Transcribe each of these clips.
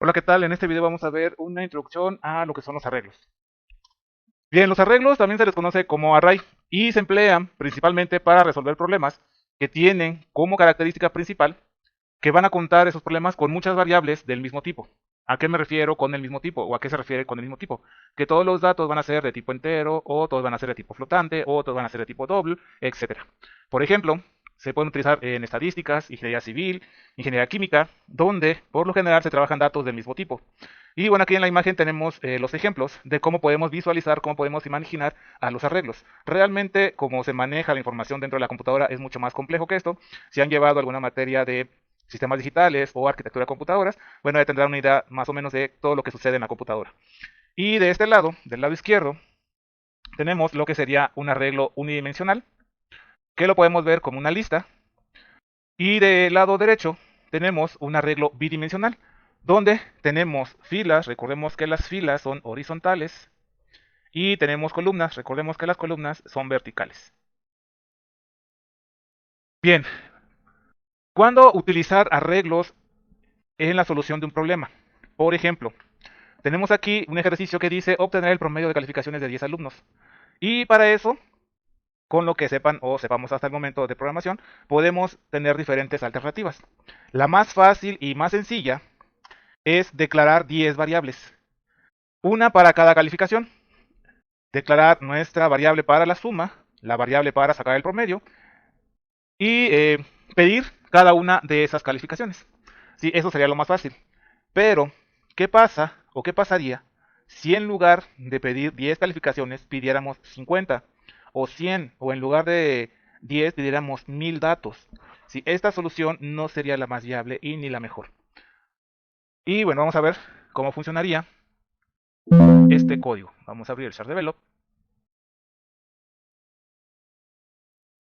Hola, ¿qué tal? En este video vamos a ver una introducción a lo que son los arreglos. Bien, los arreglos también se les conoce como array y se emplean principalmente para resolver problemas que tienen como característica principal que van a contar esos problemas con muchas variables del mismo tipo. ¿A qué me refiero con el mismo tipo? ¿O a qué se refiere con el mismo tipo? Que todos los datos van a ser de tipo entero, o todos van a ser de tipo flotante, o todos van a ser de tipo doble, etcétera. Por ejemplo, se pueden utilizar en estadísticas, ingeniería civil, ingeniería química, donde por lo general se trabajan datos del mismo tipo. Y bueno, aquí en la imagen tenemos los ejemplos de cómo podemos visualizar, cómo podemos imaginar a los arreglos. Realmente, cómo se maneja la información dentro de la computadora es mucho más complejo que esto. Si han llevado alguna materia de sistemas digitales o arquitectura de computadoras, bueno, ya tendrán una idea más o menos de todo lo que sucede en la computadora. Y de este lado, del lado izquierdo, tenemos lo que sería un arreglo unidimensional, que lo podemos ver como una lista. Y del lado derecho tenemos un arreglo bidimensional, donde tenemos filas, recordemos que las filas son horizontales, y tenemos columnas, recordemos que las columnas son verticales. Bien, ¿cuándo utilizar arreglos en la solución de un problema? Por ejemplo, tenemos aquí un ejercicio que dice obtener el promedio de calificaciones de 10 alumnos. Y para eso, con lo que sepan o sepamos hasta el momento de programación, podemos tener diferentes alternativas. La más fácil y más sencilla es declarar 10 variables, una para cada calificación. Declarar nuestra variable para la suma, la variable para sacar el promedio y pedir cada una de esas calificaciones. Sí, eso sería lo más fácil. Pero, ¿qué pasa o qué pasaría si en lugar de pedir 10 calificaciones pidiéramos 50 o 100 o en lugar de 10 pidiéramos 1000 datos? Si esta solución no sería la más viable y ni la mejor. Y bueno, vamos a ver cómo funcionaría este código. Vamos a abrir el Chart Develop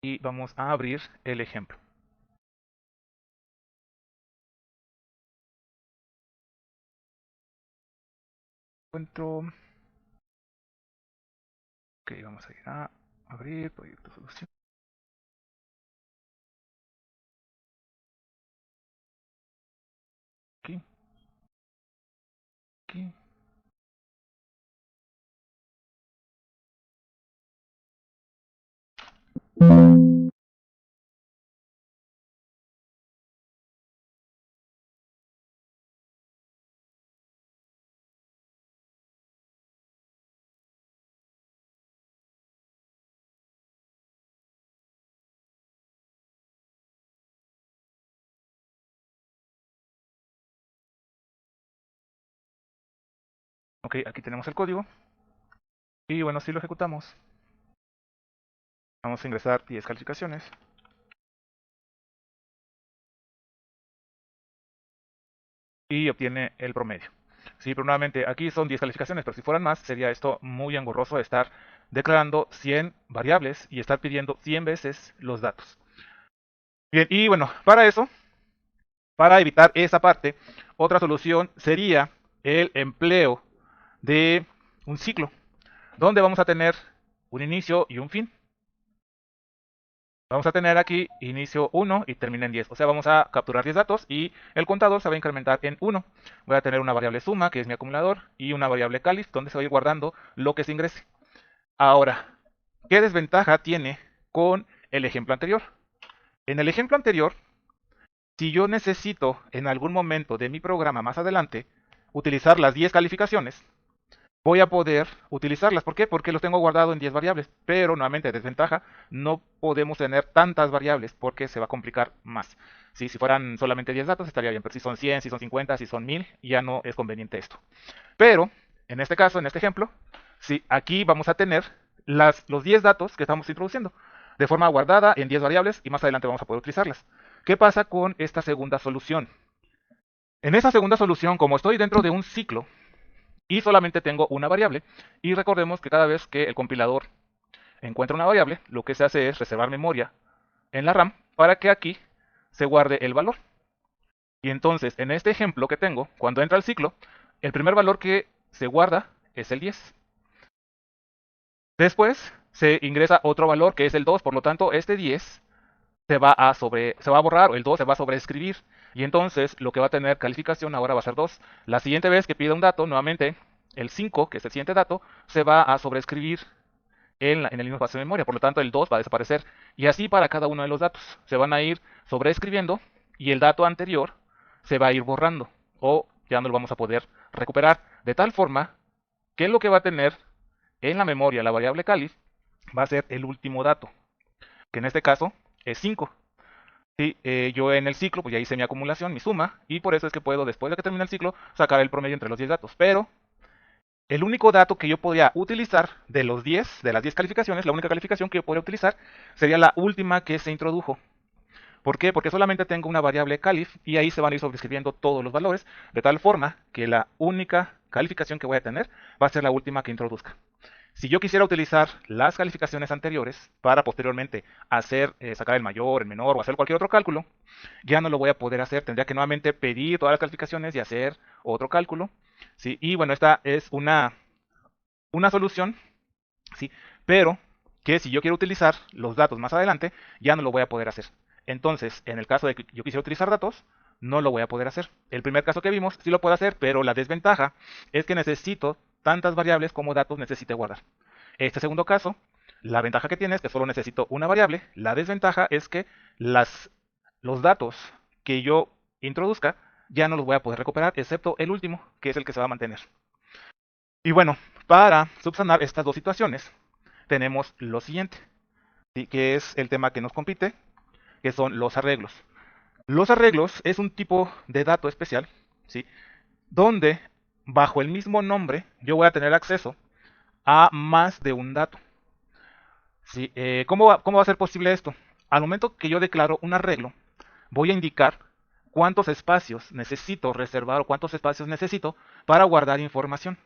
y vamos a abrir el ejemplo. Encuentro. Ok, vamos a ir a abrir proyecto solución. Aquí, aquí. Ok, aquí tenemos el código. Y bueno, si lo ejecutamos, vamos a ingresar 10 calificaciones. Y obtiene el promedio. Sí, pero nuevamente aquí son 10 calificaciones, pero si fueran más, sería esto muy engorroso de estar declarando 100 variables y estar pidiendo 100 veces los datos. Bien, y bueno, para eso, para evitar esa parte, otra solución sería el empleo de un ciclo, donde vamos a tener un inicio y un fin. Vamos a tener aquí inicio 1 y termina en 10. O sea, vamos a capturar 10 datos y el contador se va a incrementar en 1. Voy a tener una variable suma, que es mi acumulador, y una variable calif, donde se va a ir guardando lo que se ingrese. Ahora, ¿qué desventaja tiene con el ejemplo anterior? En el ejemplo anterior, si yo necesito en algún momento de mi programa más adelante utilizar las 10 calificaciones, voy a poder utilizarlas. ¿Por qué? Porque los tengo guardado en 10 variables. Pero nuevamente, desventaja, no podemos tener tantas variables porque se va a complicar más. Si fueran solamente 10 datos estaría bien, pero si son 100, si son 50, si son 1000, ya no es conveniente esto. Pero, en este caso, en este ejemplo, sí, aquí vamos a tener los 10 datos que estamos introduciendo de forma guardada en 10 variables y más adelante vamos a poder utilizarlas. ¿Qué pasa con esta segunda solución? En esta segunda solución, como estoy dentro de un ciclo, y solamente tengo una variable. Y recordemos que cada vez que el compilador encuentra una variable, lo que se hace es reservar memoria en la RAM para que aquí se guarde el valor. Y entonces, en este ejemplo que tengo, cuando entra el ciclo, el primer valor que se guarda es el 10. Después se ingresa otro valor que es el 2, por lo tanto este 10 se va a borrar o el 2 se va a sobreescribir. Y entonces lo que va a tener calificación ahora va a ser 2. La siguiente vez que pida un dato, nuevamente el 5, que es el siguiente dato, se va a sobreescribir en el mismo espacio de memoria. Por lo tanto, el 2 va a desaparecer. Y así para cada uno de los datos. Se van a ir sobreescribiendo y el dato anterior se va a ir borrando. O ya no lo vamos a poder recuperar. De tal forma que lo que va a tener en la memoria la variable calif va a ser el último dato. Que en este caso es 5. Sí, yo en el ciclo pues ya hice mi acumulación, mi suma, y por eso es que puedo, después de que termine el ciclo, sacar el promedio entre los 10 datos. Pero el único dato que yo podría utilizar de los 10, de las 10 calificaciones, la única calificación que yo podría utilizar sería la última que se introdujo. ¿Por qué? Porque solamente tengo una variable calif y ahí se van a ir sobreescribiendo todos los valores, de tal forma que la única calificación que voy a tener va a ser la última que introduzca. Si yo quisiera utilizar las calificaciones anteriores para posteriormente hacer, sacar el mayor, el menor o hacer cualquier otro cálculo, ya no lo voy a poder hacer. Tendría que nuevamente pedir todas las calificaciones y hacer otro cálculo. ¿Sí? Y bueno, esta es una solución, ¿sí? Pero que si yo quiero utilizar los datos más adelante, ya no lo voy a poder hacer. Entonces, en el caso de que yo quisiera utilizar datos, no lo voy a poder hacer. El primer caso que vimos sí lo puedo hacer, pero la desventaja es que necesito tantas variables como datos necesite guardar. Este segundo caso, la ventaja que tiene es que solo necesito una variable. La desventaja es que los datos que yo introduzca ya no los voy a poder recuperar, excepto el último, que es el que se va a mantener. Y bueno, para subsanar estas dos situaciones, tenemos lo siguiente, ¿sí? Que es el tema que nos compite, que son los arreglos. Los arreglos es un tipo de dato especial, ¿sí? Donde bajo el mismo nombre yo voy a tener acceso a más de un dato. ¿Sí? ¿Cómo va a ser posible esto? Al momento que yo declaro un arreglo, voy a indicar cuántos espacios necesito reservar o cuántos espacios necesito para guardar información.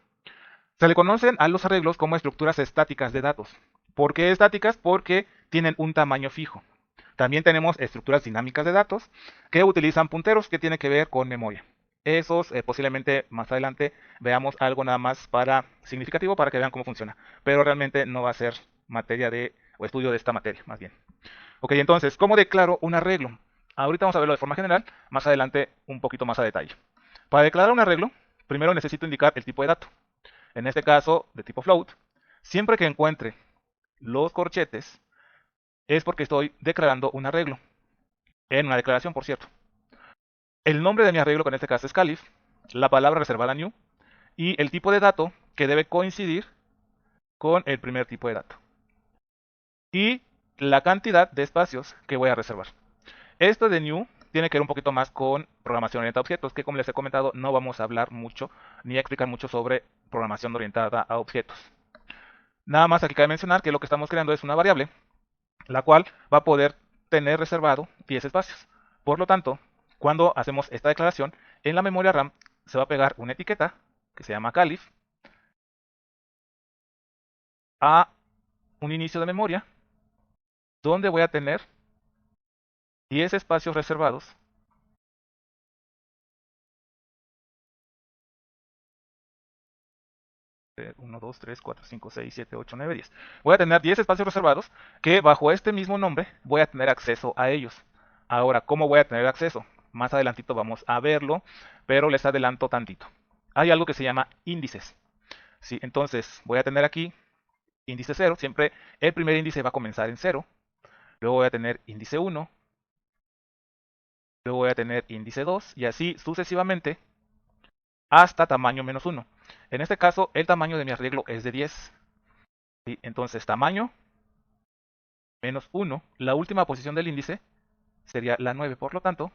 Se le conocen a los arreglos como estructuras estáticas de datos. ¿Por qué estáticas? Porque tienen un tamaño fijo. También tenemos estructuras dinámicas de datos que utilizan punteros que tienen que ver con memoria. Esos posiblemente más adelante veamos algo nada más para significativo para que vean cómo funciona. Pero realmente no va a ser materia de o estudio de esta materia, más bien. Ok, entonces, ¿cómo declaro un arreglo? Ahorita vamos a verlo de forma general, más adelante un poquito más a detalle. Para declarar un arreglo, primero necesito indicar el tipo de dato. En este caso, de tipo float. Siempre que encuentre los corchetes, es porque estoy declarando un arreglo. En una declaración, por cierto. El nombre de mi arreglo, que en este caso es calif, la palabra reservada new, y el tipo de dato que debe coincidir con el primer tipo de dato. Y la cantidad de espacios que voy a reservar. Esto de new tiene que ver un poquito más con programación orientada a objetos, que como les he comentado, no vamos a hablar mucho ni a explicar mucho sobre programación orientada a objetos. Nada más aquí cabe mencionar que lo que estamos creando es una variable, la cual va a poder tener reservado 10 espacios. Por lo tanto, cuando hacemos esta declaración, en la memoria RAM se va a pegar una etiqueta que se llama calif a un inicio de memoria donde voy a tener 10 espacios reservados. 1, 2, 3, 4, 5, 6, 7, 8, 9, 10. Voy a tener 10 espacios reservados que bajo este mismo nombre voy a tener acceso a ellos. Ahora, ¿cómo voy a tener acceso? Más adelantito vamos a verlo, pero les adelanto tantito. Hay algo que se llama índices. ¿Sí? Entonces, voy a tener aquí índice 0. Siempre el primer índice va a comenzar en 0. Luego voy a tener índice 1. Luego voy a tener índice 2. Y así sucesivamente hasta tamaño menos 1. En este caso, el tamaño de mi arreglo es de 10. ¿Sí? Entonces, tamaño menos 1. La última posición del índice sería la 9. Por lo tanto,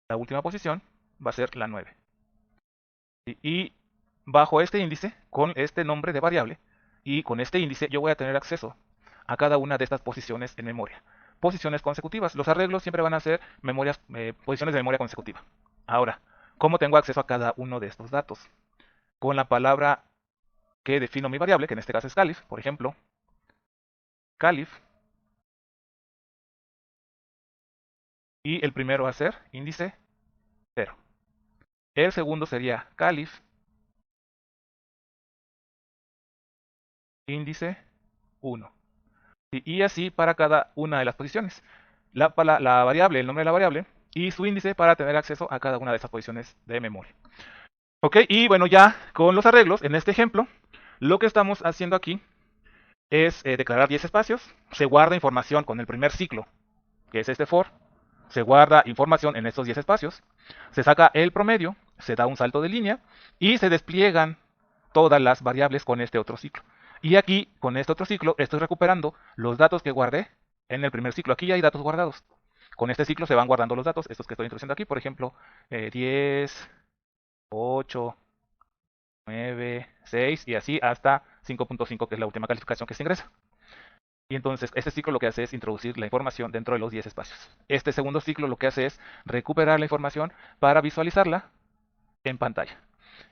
la última posición va a ser la 9. ¿Sí? Y bajo este índice, con este nombre de variable, y con este índice yo voy a tener acceso a cada una de estas posiciones en memoria. Posiciones consecutivas. Los arreglos siempre van a ser posiciones de memoria consecutiva. Ahora, ¿cómo tengo acceso a cada uno de estos datos? Con la palabra que defino mi variable, que en este caso es calif, por ejemplo, calif, y el primero va a ser índice 0. El segundo sería calif, índice 1. Y así para cada una de las posiciones. La variable, el nombre de la variable, y su índice para tener acceso a cada una de esas posiciones de memoria. Ok, y bueno, ya con los arreglos, en este ejemplo, lo que estamos haciendo aquí es declarar 10 espacios, se guarda información con el primer ciclo, que es este for, se guarda información en estos 10 espacios, se saca el promedio, se da un salto de línea y se despliegan todas las variables con este otro ciclo. Y aquí, con este otro ciclo, estoy recuperando los datos que guardé en el primer ciclo. Aquí ya hay datos guardados. Con este ciclo se van guardando los datos, estos que estoy introduciendo aquí, por ejemplo, 10, 8, 9, 6 y así hasta 5.5, que es la última calificación que se ingresa. Y entonces este ciclo lo que hace es introducir la información dentro de los 10 espacios. Este segundo ciclo lo que hace es recuperar la información para visualizarla en pantalla.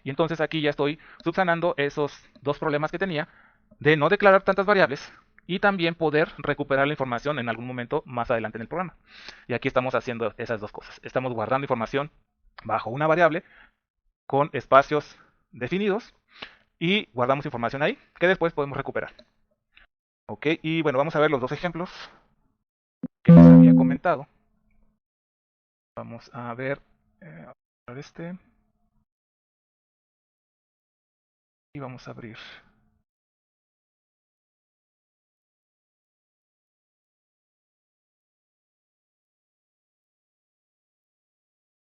Y entonces aquí ya estoy subsanando esos dos problemas que tenía de no declarar tantas variables y también poder recuperar la información en algún momento más adelante en el programa. Y aquí estamos haciendo esas dos cosas. Estamos guardando información bajo una variable con espacios definidos y guardamos información ahí que después podemos recuperar. Ok, y bueno, vamos a ver los dos ejemplos que les había comentado. Vamos a ver este y vamos a abrir.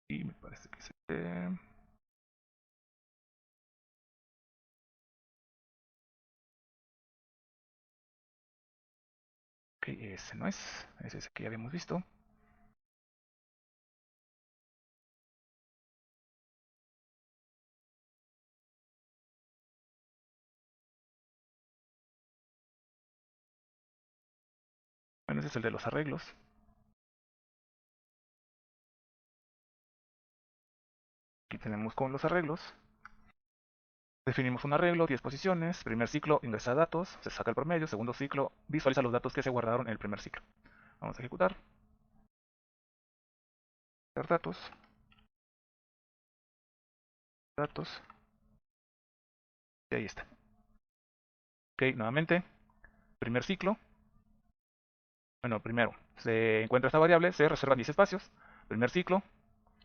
Y me parece que ok, ese no es ese que ya habíamos visto. Bueno, ese es el de los arreglos. Aquí tenemos con los arreglos. Definimos un arreglo, 10 posiciones. Primer ciclo, ingresa datos, se saca el promedio. Segundo ciclo, visualiza los datos que se guardaron en el primer ciclo. Vamos a ejecutar. Datos. Datos. Y ahí está. Ok, nuevamente. Primer ciclo. Bueno, primero, se encuentra esta variable, se reservan 10 espacios. Primer ciclo,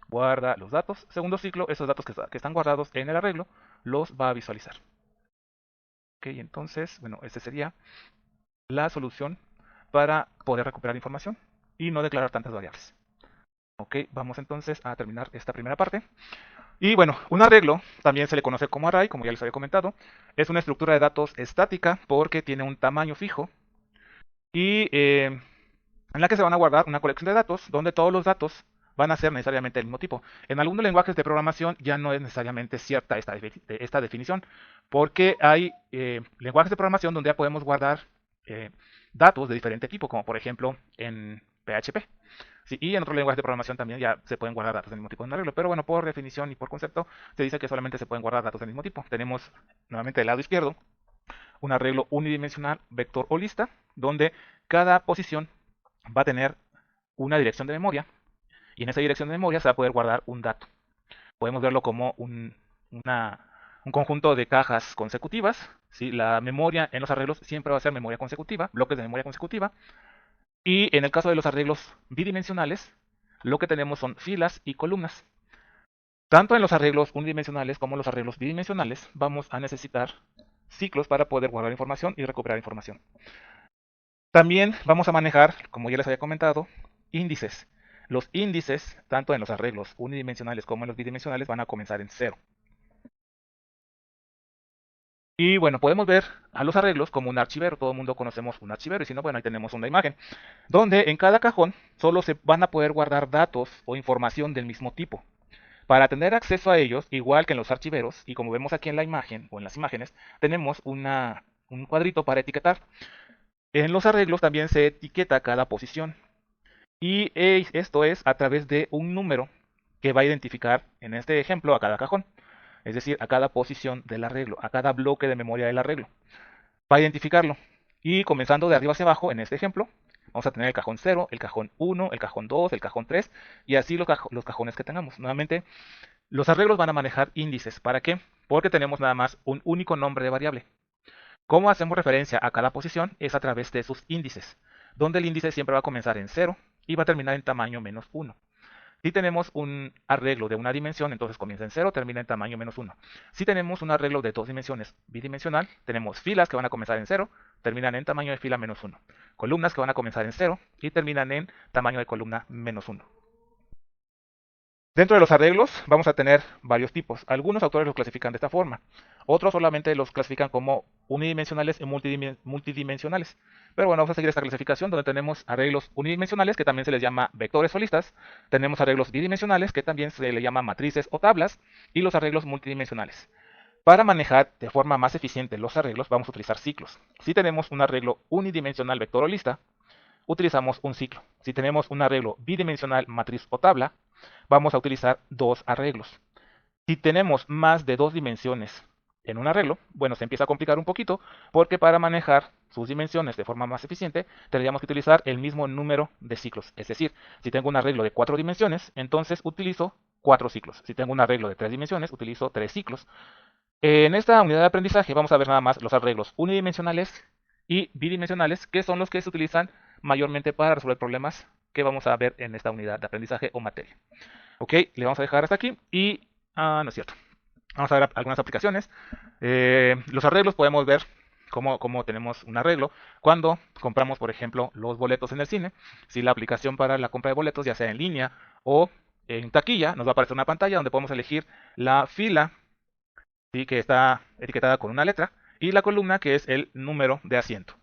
guarda los datos. Segundo ciclo, esos datos que están guardados en el arreglo, los va a visualizar. Ok, entonces, bueno, esta sería la solución para poder recuperar información y no declarar tantas variables. Ok, vamos entonces a terminar esta primera parte. Y bueno, un arreglo también se le conoce como array, como ya les había comentado. Es una estructura de datos estática porque tiene un tamaño fijo y en la que se van a guardar una colección de datos donde todos los datos van a ser necesariamente del mismo tipo. En algunos lenguajes de programación ya no es necesariamente cierta esta definición, porque hay lenguajes de programación donde ya podemos guardar datos de diferente tipo, como por ejemplo en PHP. Sí, y en otros lenguajes de programación también ya se pueden guardar datos del mismo tipo de un arreglo, pero bueno, por definición y por concepto se dice que solamente se pueden guardar datos del mismo tipo. Tenemos nuevamente del lado izquierdo un arreglo unidimensional, vector o lista, donde cada posición va a tener una dirección de memoria y en esa dirección de memoria se va a poder guardar un dato. Podemos verlo como un conjunto de cajas consecutivas. ¿Sí? La memoria en los arreglos siempre va a ser memoria consecutiva, bloques de memoria consecutiva. Y en el caso de los arreglos bidimensionales, lo que tenemos son filas y columnas. Tanto en los arreglos unidimensionales como en los arreglos bidimensionales vamos a necesitar ciclos para poder guardar información y recuperar información. También vamos a manejar, como ya les había comentado, índices. Los índices, tanto en los arreglos unidimensionales como en los bidimensionales, van a comenzar en 0. Y bueno, podemos ver a los arreglos como un archivero. Todo el mundo conocemos un archivero y si no, bueno, ahí tenemos una imagen. Donde en cada cajón solo se van a poder guardar datos o información del mismo tipo. Para tener acceso a ellos, igual que en los archiveros, y como vemos aquí en la imagen o en las imágenes, tenemos un cuadrito para etiquetar. En los arreglos también se etiqueta cada posición. Y esto es a través de un número que va a identificar, en este ejemplo, a cada cajón. Es decir, a cada posición del arreglo, a cada bloque de memoria del arreglo. Va a identificarlo. Y comenzando de arriba hacia abajo, en este ejemplo, vamos a tener el cajón 0, el cajón 1, el cajón 2, el cajón 3 y así los cajones que tengamos. Nuevamente, los arreglos van a manejar índices. ¿Para qué? Porque tenemos nada más un único nombre de variable. ¿Cómo hacemos referencia a cada posición? Es a través de sus índices, donde el índice siempre va a comenzar en 0 y va a terminar en tamaño -1. Si tenemos un arreglo de una dimensión, entonces comienza en 0, termina en tamaño menos 1. Si tenemos un arreglo de dos dimensiones bidimensional, tenemos filas que van a comenzar en 0, terminan en tamaño de fila menos 1. Columnas que van a comenzar en 0 y terminan en tamaño de columna menos 1. Dentro de los arreglos vamos a tener varios tipos. Algunos autores los clasifican de esta forma. Otros solamente los clasifican como unidimensionales y multidimensionales. Pero bueno, vamos a seguir esta clasificación donde tenemos arreglos unidimensionales que también se les llama vectores o listas. Tenemos arreglos bidimensionales que también se les llama matrices o tablas. Y los arreglos multidimensionales. Para manejar de forma más eficiente los arreglos vamos a utilizar ciclos. Si tenemos un arreglo unidimensional vector o lista, utilizamos un ciclo. Si tenemos un arreglo bidimensional matriz o tabla, vamos a utilizar dos arreglos. Si tenemos más de dos dimensiones en un arreglo, bueno, se empieza a complicar un poquito porque para manejar sus dimensiones de forma más eficiente tendríamos que utilizar el mismo número de ciclos. Es decir, si tengo un arreglo de 4 dimensiones, entonces utilizo 4 ciclos. Si tengo un arreglo de 3 dimensiones, utilizo 3 ciclos. En esta unidad de aprendizaje vamos a ver nada más los arreglos unidimensionales y bidimensionales, que son los que se utilizan mayormente para resolver problemas que vamos a ver en esta unidad de aprendizaje o materia. Ok, le vamos a dejar hasta aquí y... no es cierto. Vamos a ver algunas aplicaciones. Los arreglos podemos ver cómo tenemos un arreglo cuando compramos, por ejemplo, los boletos en el cine. Si la aplicación para la compra de boletos, ya sea en línea o en taquilla, nos va a aparecer una pantalla donde podemos elegir la fila, ¿sí?, que está etiquetada con una letra, y la columna, que es el número de asiento.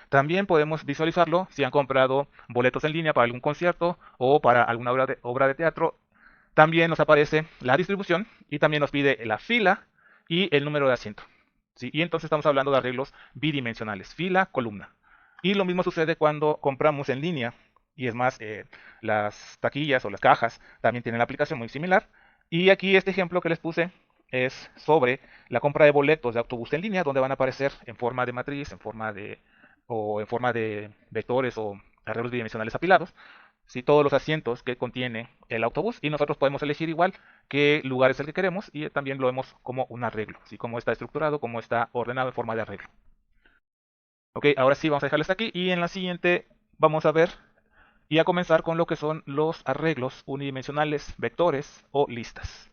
También podemos visualizarlo si han comprado boletos en línea para algún concierto o para alguna obra de teatro. También nos aparece la distribución y también nos pide la fila y el número de asiento. ¿Sí? Y entonces estamos hablando de arreglos bidimensionales, fila, columna. Y lo mismo sucede cuando compramos en línea. Y es más, las taquillas o las cajas también tienen la aplicación muy similar. Y aquí este ejemplo que les puse es sobre la compra de boletos de autobús en línea, donde van a aparecer en forma de matriz, o en forma de vectores o arreglos bidimensionales apilados, ¿sí?, todos los asientos que contiene el autobús, y nosotros podemos elegir igual qué lugar es el que queremos y también lo vemos como un arreglo, ¿sí?, cómo está estructurado, cómo está ordenado en forma de arreglo. Ok, ahora sí vamos a dejarles aquí y en la siguiente vamos a ver y a comenzar con lo que son los arreglos unidimensionales, vectores o listas.